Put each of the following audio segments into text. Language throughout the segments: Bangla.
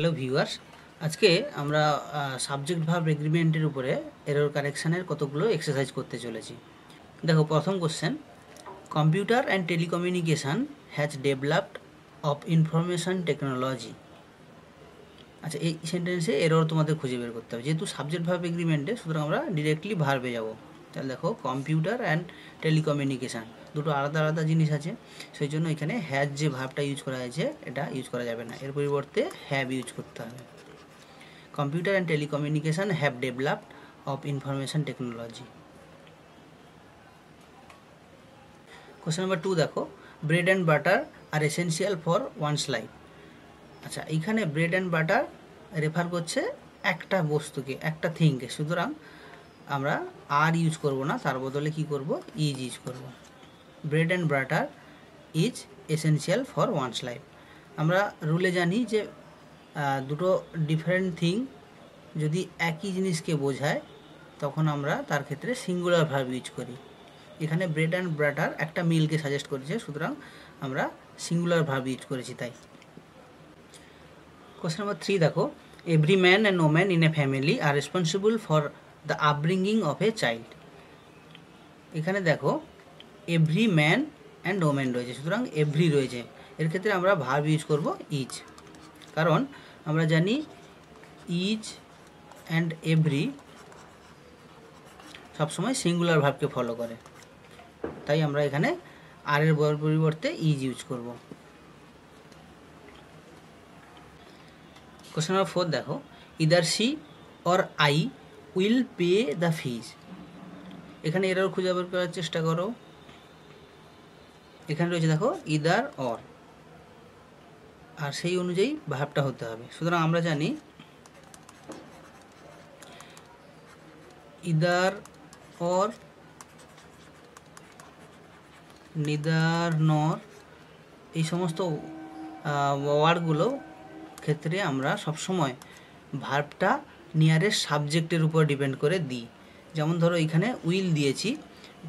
হ্যালো ভিউয়ার্স, আজকে আমরা সাবজেক্ট ভার্ব এগ্রিমেন্টের উপরে এরর কারেকশানের কতগুলো এক্সারসাইজ করতে চলেছি। দেখো, প্রথম question, computer and telecommunication has developed of information technology. আচ্ছা, এই সেন্টেন্সে এরর তোমাদের খুঁজে বের করতে হবে। যেহেতু সাবজেক্ট ভার্ব এগ্রিমেন্টে, সুতরাং আমরা ডিরেক্টলি ভার্বে যাব। তাহলে দেখো, কম্পিউটার অ্যান্ড টেলিকমিউনিকেশান দুটো আলাদা আলাদা জিনিস আছে, সেই জন্য এখানে হ্যাজ যে ভার্বটা ইউজ করা হয়েছে এটা ইউজ করা যাবে না, এর পরিবর্তে হ্যাভ ইউজ করতে হবে। Computer and telecommunication have developed of information technology. Question number 2 দেখো, bread and butter are essential for one's life. আচ্ছা, এইখানে ব্রেড অ্যান্ড বাটার রেফার করছে একটা বস্তুকে, একটা থিংকে, সুতরাং আমরা আর ইউজ করব না, তার বদলে কি করব, ইজ ইউজ করব। Bread and butter is essential for one's life. আমরা রুলে জানি যে দুটো ডিফারেন্ট থিং যদি একই জিনিসকে বোঝায় তখন আমরা তার ক্ষেত্রে সিঙ্গুলার ভার্ব ইউজ করি। এখানে ব্রেড অ্যান্ড বাটার একটা মিলকে সাজেস্ট করেছে, সুতরাং আমরা সিঙ্গুলার ভার্ব ইউজ করেছি তাই। কোশ্চেন নাম্বার 3 দেখো, every man and woman in a family R responsible for the upbringing of a child. এখানে দেখো, এভরি ম্যান অ্যান্ড ওম্যান রয়েছে, সুতরাং এভরি রয়েছে, এর ক্ষেত্রে আমরা ভার্ব ইউজ করব ইজ। কারণ আমরা জানি ইজ অ্যান্ড এভরি সবসময় সিঙ্গুলার ভার্বকে ফলো করে, তাই আমরা এখানে আর এর পরিবর্তে ইজ ইউজ করব। কোশ্চেন নাম্বার 4 দেখো, either C or I will pay the fees. এখানে এরর খুঁজে বের করার চেষ্টা করো। এখানে রয়েছে দেখো ইদার অর, আর সেই অনুযায়ী ভার্বটা হতে হবে। সুতরাং আমরা জানি ইদার অর, নিদার নর, এই সমস্ত ওয়ার্ডগুলো ক্ষেত্রে আমরা সবসময় ভার্বটা নিয়ারেস্ট সাবজেক্টের উপর ডিপেন্ড করে দিই। যেমন ধরো এখানে উইল দিয়েছি,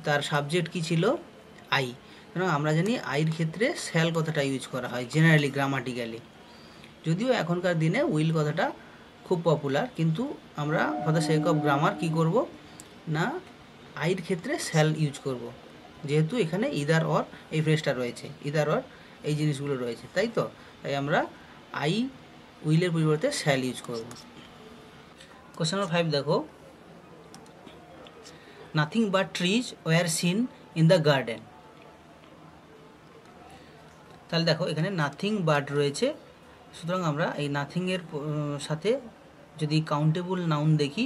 তার সাবজেক্ট কি ছিল, আই, সুতরাং আমরা জানি আইয়ের ক্ষেত্রে শ্যাল কথাটা ইউজ করা হয় জেনারেলি, গ্রামাটিক্যালি। যদিও এখনকার দিনে উইল কথাটা খুব পপুলার, কিন্তু আমরা for the sake of grammar কী করব না, আইয়ের ক্ষেত্রে শ্যাল ইউজ করব, যেহেতু এখানে ইদার অর এই ফ্রেজটা রয়েছে, ইদার অর এই জিনিসগুলো রয়েছে, তাই তো, তাই আমরা আই উইলের পরিবর্তে শ্যাল ইউজ করব। কোশ্চেন নাম্বার 5 দেখো, nothing but trees were seen in the garden. তাহলে দেখো, এখানে নাথিং বাট রয়েছে, সুতরাং আমরা এই নাথিংয়ের সাথে যদি কাউন্টেবল নাউন দেখি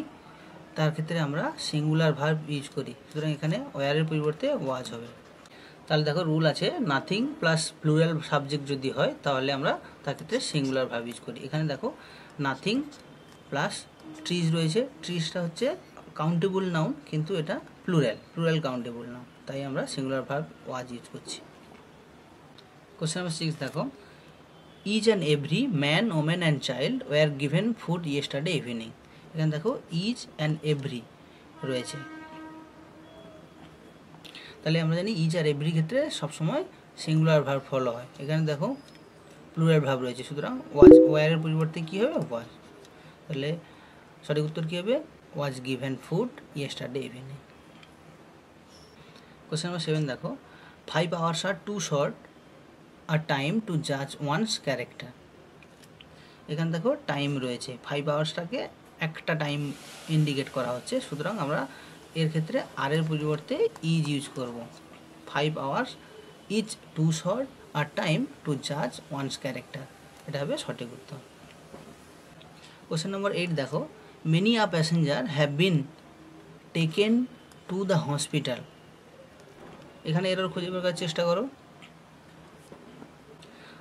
তার ক্ষেত্রে আমরা সিঙ্গুলার ভার্ব ইউজ করি, সুতরাং এখানে ওয়ারের পরিবর্তে ওয়াজ হবে। তাহলে দেখো, রুল আছে নাথিং প্লাস প্লুরাল সাবজেক্ট যদি হয় তাহলে আমরা তার ক্ষেত্রে সিঙ্গুলার ভার্ব ইউজ করি। এখানে দেখো, নাথিং প্লাস ট্রিজ রয়েছে, ট্রিজটা হচ্ছে কাউন্টেবল নাউন, কিন্তু এটা প্লুরাল কাউন্টেবল নাউন, তাই আমরা সিঙ্গুলার ভার্ব ওয়াজ ইউজ করছি। কোশ্চেন নাম্বার 6 দেখো, each and every man women and child were given food yesterday evening. এখানে দেখো ইচ অ্যান্ড এভরি রয়েছে, তাহলে আমরা জানি ইচ আর এভরি ক্ষেত্রে সবসময় সিঙ্গুলার ভার্ব ফলো হয়। এখানে দেখো প্লুরাল ভার্ব রয়েছে, সুতরাং ওয়াজ ওয়ারের পরিবর্তে কী হবে, ওয়াজ। তাহলে সঠিক উত্তর কী হবে, was given food yesterday evening. Question number 7 দেখো, 5 hours are too short a time to জাজ ওয়ানস ক্যারেক্টার। এখানে দেখো টাইম রয়েছে, 5 hours-টাকে একটা টাইম ইন্ডিকেট করা হচ্ছে, সুতরাং আমরা এর ক্ষেত্রে আর এর পরিবর্তে ইজ ইউজ করব। 5 hours is too short are time to জাজ ওয়ানস ক্যারেক্টার, এটা হবে সঠিক উত্তর। কোশ্চেন নাম্বার 8 দেখো, many a passenger have been taken to the hospital. এখানে এরর খুঁজে বের করার চেষ্টা করো।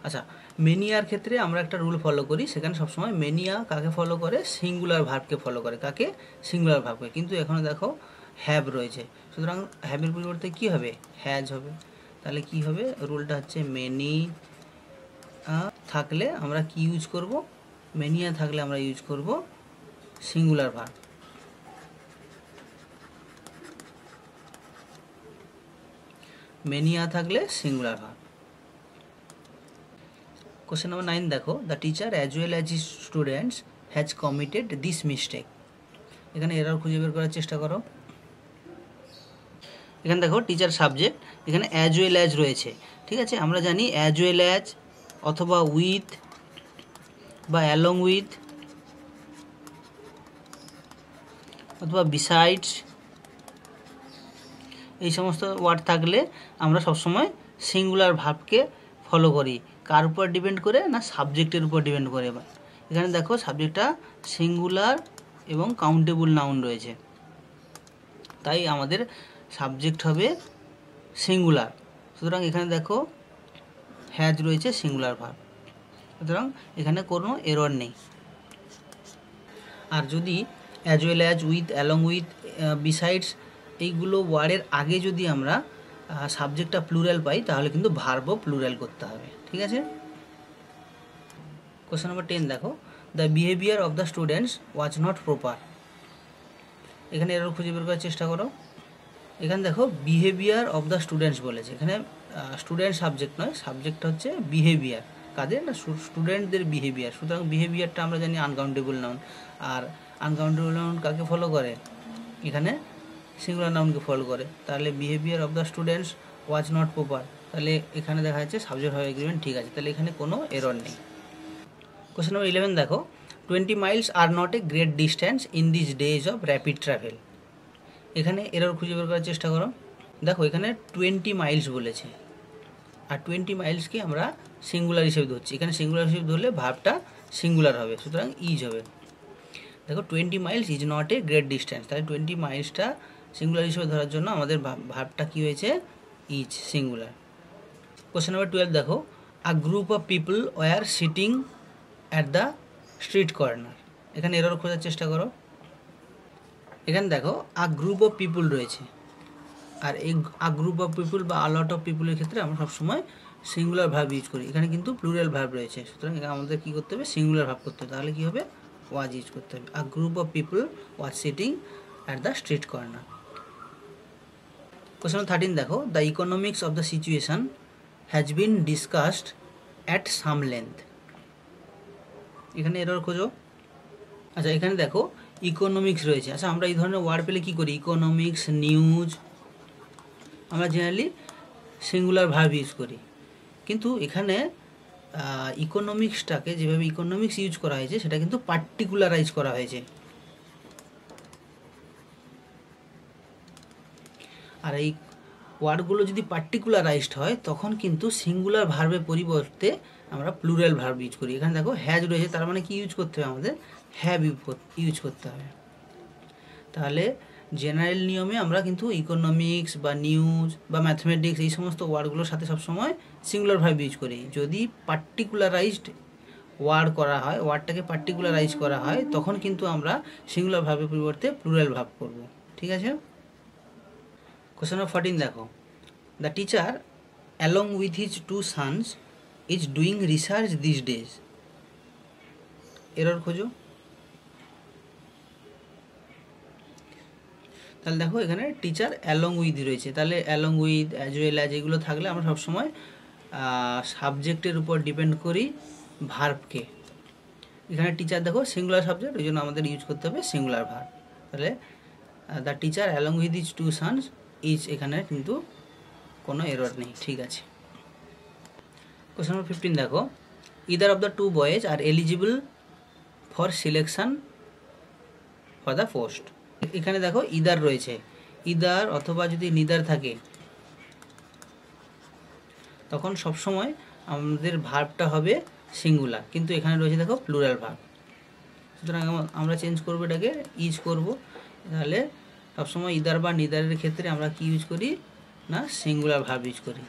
আচ্ছা, মেনিয়ার ক্ষেত্রে আমরা একটা রুল ফলো করি, সেখানে সবসময় মেনিয়া কাকে ফলো করে, সিঙ্গুলার ভার্বকে ফলো করে, কাকে, সিঙ্গুলার ভার্বকে, কিন্তু এখানে দেখো হ্যাভ রয়েছে, সুতরাং হ্যাভের পরিবর্তে কী হবে, হ্যাজ হবে। তাহলে কি হবে, রুলটা হচ্ছে মেনি থাকলে আমরা কি ইউজ করব, মেনিয়া থাকলে আমরা ইউজ করব সিঙ্গুলার ভার্ব। মেনিয়া থাকলে সিঙ্গুলার ভার্ব। কোশ্চেন নাম্বার 9 দেখো, the teacher as well as his students has committed this mistake. এখানে এরর খুঁজে বের করার চেষ্টা করো। এখানে দেখো টিচার সাবজেক্ট, এখানে অ্যাজ ওয়েল অ্যাজ রয়েছে, ঠিক আছে। আমরা জানি অ্যাজ ওয়েল অ্যাজ অথবা উইথ বা অ্যালং উইথ অথবা বিসাইডস, এই সমস্ত ওয়ার্ড থাকলে আমরা সবসময় সিঙ্গুলার ভার্বকে ফলো করি। কার উপর ডিপেন্ড করে? না সাবজেক্টের উপর ডিপেন্ড করে। এখানে দেখো সাবজেক্টটা সিঙ্গুলার এবং কাউন্টেবল নাউন রয়েছে, তাই আমাদের সাবজেক্ট হবে সিঙ্গুলার। সুতরাং এখানে দেখো হ্যাজ রয়েছে সিঙ্গুলার ভার্ব, সুতরাং এখানে কোনো এরর নেই। আর যদি as well as, with, along with, besides এইগুলো ওয়ার্ডের আগে যদি আমরা সাবজেক্টটা প্লুরাল পাই তাহলে কিন্তু ভার্বও প্লুরাল করতে হবে, ঠিক আছে। কোশ্চেন নাম্বার 10 দেখো, the behaviour of the students was not proper. এখানে এরর খুঁজে বের করার চেষ্টা করো। এখানে দেখো বিহেভিয়ার অফ দ্য স্টুডেন্টস বলেছে, এখানে স্টুডেন্ট সাবজেক্ট নয়, সাবজেক্টটা হচ্ছে বিহেভিয়ার। কাদের? না স্টুডেন্টদের বিহেভিয়ার। সুতরাং বিহেভিয়ারটা আমরা জানি আনকাউন্টেবল নাউন, আর আনকাউন্টেবল নাউন কাকে ফলো করে? এখানে সিঙ্গুলার নাউনকে ফলো করে। তাহলে behaviour of the students was not proper, তাহলে এখানে দেখা যাচ্ছে সাবজেক্ট ভার্ব এগ্রিমেন্ট ঠিক আছে, তাহলে এখানে কোনো এরর নেই। কোশ্চেন নাম্বার 11 দেখো, 20 miles are not a great distance in this days of rapid travel. এখানে এরর খুঁজে বের করার চেষ্টা করো। দেখো এখানে 20 মাইলস বলেছে, আর 20 মাইলসকে আমরা সিঙ্গুলার হিসেবে ধরছি। এখানে সিঙ্গুলার হিসেবে ধরলে ভার্বটা সিঙ্গুলার হবে, সুতরাং ইজ হবে। দেখো 20 Miles is not a great distance, তাহলে 20 মাইলসটা সিঙ্গুলার হিসেবে ধরার জন্য আমাদের ভার্বটা কী হয়েছে? Is, singular. কোশ্চেন নাম্বার 12 দেখো, a group of people were sitting at the street corner. এখানে এরর খোঁজার চেষ্টা করো। এখানে দেখো আ গ্রুপ অফ পিপুল রয়েছে, আর এই আ গ্রুপ অফ পিপুল বা আ লট অফ পিপুলের ক্ষেত্রে আমরা সবসময় সিঙ্গুলার ভার্ব ইউজ করি। এখানে কিন্তু প্লুরাল ভার্ব রয়েছে, সুতরাং এখানে আমাদের কী করতে হবে? সিঙ্গুলার ভার্ব করতে হবে। তাহলে কী হবে? ওয়াজ ইউজ করতে হবে। A group of people was sitting at the street corner. Question 13 দেখো, the economics of the situation has been discussed at some length. এখানে এরর খোঁজো। আচ্ছা এখানে দেখো ইকোনমিক্স রয়েছে। আচ্ছা আমরা এই ধরনের ওয়ার্ড পেলে কী করি? ইকোনমিক্স, নিউজ, আমরা জেনারেলি সিঙ্গুলার ভার্ব ইউজ করি, কিন্তু এখানে ইকোনমিক্সটাকে যেভাবে ইকোনমিক্স ইউজ করা হয়েছে সেটা কিন্তু পার্টিকুলারাইজ করা হয়েছে। আর এই ওয়ার্ডগুলো যদি পার্টিকুলারাইজড হয় তখন কিন্তু সিঙ্গুলার ভার্বের পরিবর্তে আমরা প্লুরাল ভার্ব ইউজ করি। এখানে দেখো হ্যাজ রয়েছে, তার মানে কি ইউজ করতে হবে? আমাদের হ্যাভ ইউজ করতে হবে। তাহলে জেনারেল নিয়মে আমরা কিন্তু ইকোনমিক্স বা নিউজ বা ম্যাথমেটিক্স এই সমস্ত ওয়ার্ডগুলোর সাথে সবসময় সিঙ্গুলার ভার্ব ইউজ করি। যদি পার্টিকুলারাইজড ওয়ার্ড করা হয়, ওয়ার্ডটাকে পার্টিকুলারাইজ করা হয়, তখন কিন্তু আমরা সিঙ্গুলার ভার্বের পরিবর্তে প্লুরাল ভার্ব করব, ঠিক আছে। কোশ্চেন নাম্বার 14 দেখো, the teacher along with his 2 sons is doing research this days. Error খোঁজো। তাহলে দেখো এখানে টিচার অ্যালং উইথ রয়েছে, তাহলে along with, as well as এগুলো থাকলে আমরা সবসময় সাবজেক্টের উপর ডিপেন্ড করি ভার্বকে। এখানে টিচার দেখো সিঙ্গুলার সাবজেক্ট, ওই জন্য আমাদের ইউজ করতে হবে সিঙ্গুলার ভার্ব। তাহলে the teacher along with his 2 sons is, এখানে কিন্তু কোনো এরর নেই, ঠিক আছে। কোশ্চেন নাম্বার 15 দেখো, either of the 2 boys are eligible for selection for the post. এখানে দেখো ইদার রয়েছে, ইদার অথবা যদি নিদার থাকে তখন সবসময় আমাদের ভার্বটা হবে সিঙ্গুলার, কিন্তু এখানে রয়েছে দেখো প্লুরাল ভার্ব, সুতরাং আমরা চেঞ্জ করবো, এটাকে ইজ করব। তাহলে সবসময় ইদার বা নিদারের ক্ষেত্রে আমরা কি ইউজ করি? না সিঙ্গুলার ভার্ব ইউজ করি।